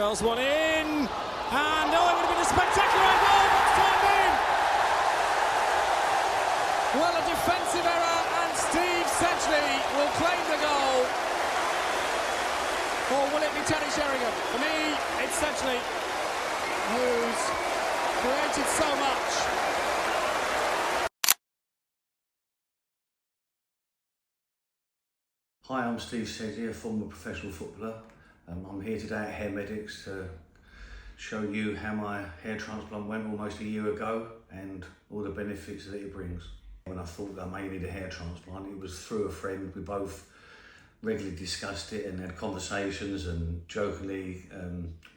Bells one in, and no, it would have been a spectacular goal, but time in. Well, a defensive error, and Steve Sedgley will claim the goal. Or will it be Teddy Sheringham? For me, it's Sedgley, who's created so much. Hi, I'm Steve Sedgley, a former professional footballer. I'm here today at Hair Medics to show you how my hair transplant went almost a year ago and all the benefits that it brings. When I thought that I may need a hair transplant, it was through a friend. We both regularly discussed it and had conversations and jokingly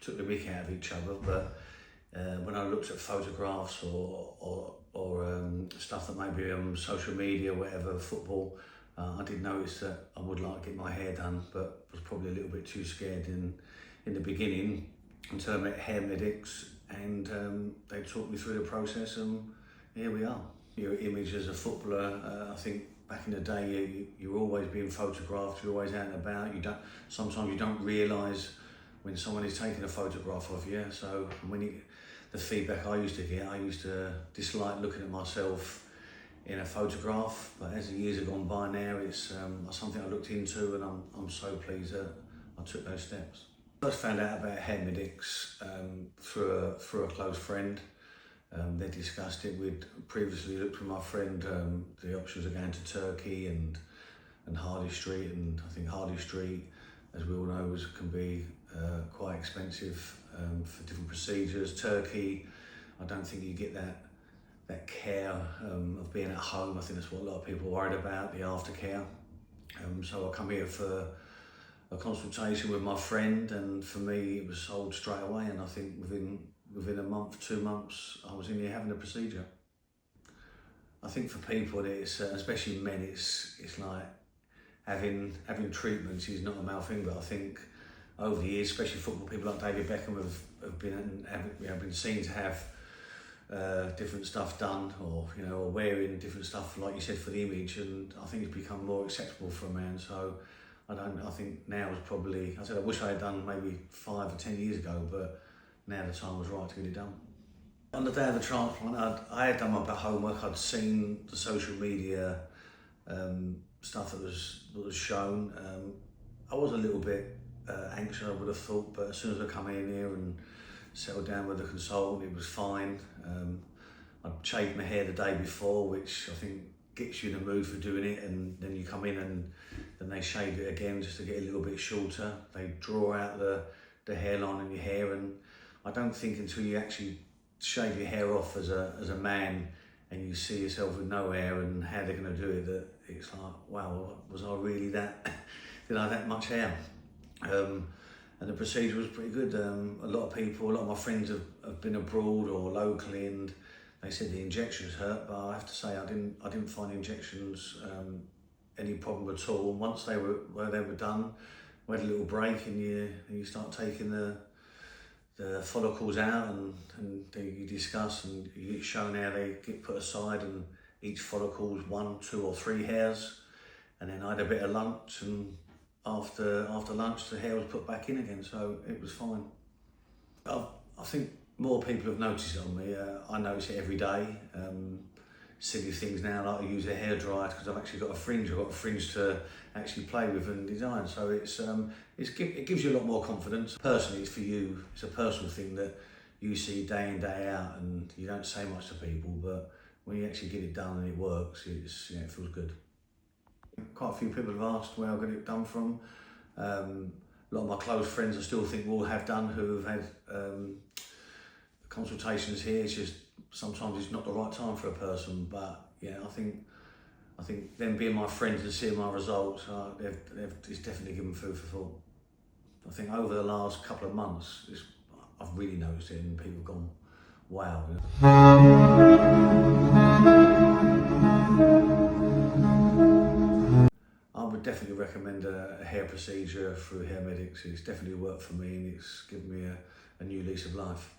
took the mick out of each other. But when I looked at photographs or stuff that may be on social media, whatever, football, I did notice that I would like to get my hair done, but was probably a little bit too scared in the beginning until I met Hair Medics, and they talked me through the process, and here we are. Your image as a footballer, I think back in the day you're always being photographed, you're always out and about. Sometimes you don't realise when someone is taking a photograph of you. So the feedback I used to get, I used to dislike looking at myself in a photograph, but as the years have gone by now, it's something I looked into, and I'm so pleased that I took those steps. I first found out about Hair Medics through a close friend. They discussed it. We'd previously looked with my friend the options of going to Turkey and Harley Street, and I think Harley Street, as we all know, can be quite expensive for different procedures. Turkey, I don't think you get that care of being at home. I think that's what a lot of people are worried about, the aftercare. So I come here for a consultation with my friend, and for me it was sold straight away, and I think within a month, 2 months, I was in here having a procedure. I think for people, it's especially men, it's like having treatments is not a male thing, but I think over the years, especially football, people like David Beckham have been seen to have different stuff done, or wearing different stuff, like you said, for the image, and I think it's become more acceptable for a man. So I think now is probably, I wish I had done maybe 5 or 10 years ago, but now the time was right to get it done. On the day of the transplant, I had done my homework. I'd seen the social media stuff that was shown. I was a little bit anxious, I would have thought, but as soon as I come in here and settled down with the consultant, it was fine. I'd shaved my hair the day before, which I think gets you in the mood for doing it, and then you come in and then they shave it again just to get a little bit shorter. They draw out the hairline in your hair, and I don't think until you actually shave your hair off as a man and you see yourself with no hair and how they're going to do it, that it's like, wow, was I really that, did I have that much hair? And the procedure was pretty good. A lot of my friends have been abroad or locally, and they said the injections hurt, but I have to say I didn't find the injections any problem at all. Once they were done, we had a little break, and you start taking the follicles out, and you discuss, and you get shown how they get put aside, and each follicle is 1, 2 or 3 hairs, and then I had a bit of lunch, and after lunch the hair was put back in again, so it was fine. I think more people have noticed it on me. I notice it every day. Silly things now, like I use a hairdryer because I've actually got a fringe. I've got a fringe to actually play with and design, so it gives you a lot more confidence. Personally, it's for you. It's a personal thing that you see day in, day out, and you don't say much to people, but when you actually get it done and it works, it feels good. Quite a few people have asked where I got it done from. A lot of my close friends I still think will have done, who have had consultations here. It's just sometimes it's not the right time for a person, but yeah, I think them being my friends and seeing my results, it's definitely given food for thought. I think over the last couple of months, I've really noticed it, and people have gone, wow. I would definitely recommend a hair procedure through Hair Medics. It's definitely worked for me, and it's given me a new lease of life.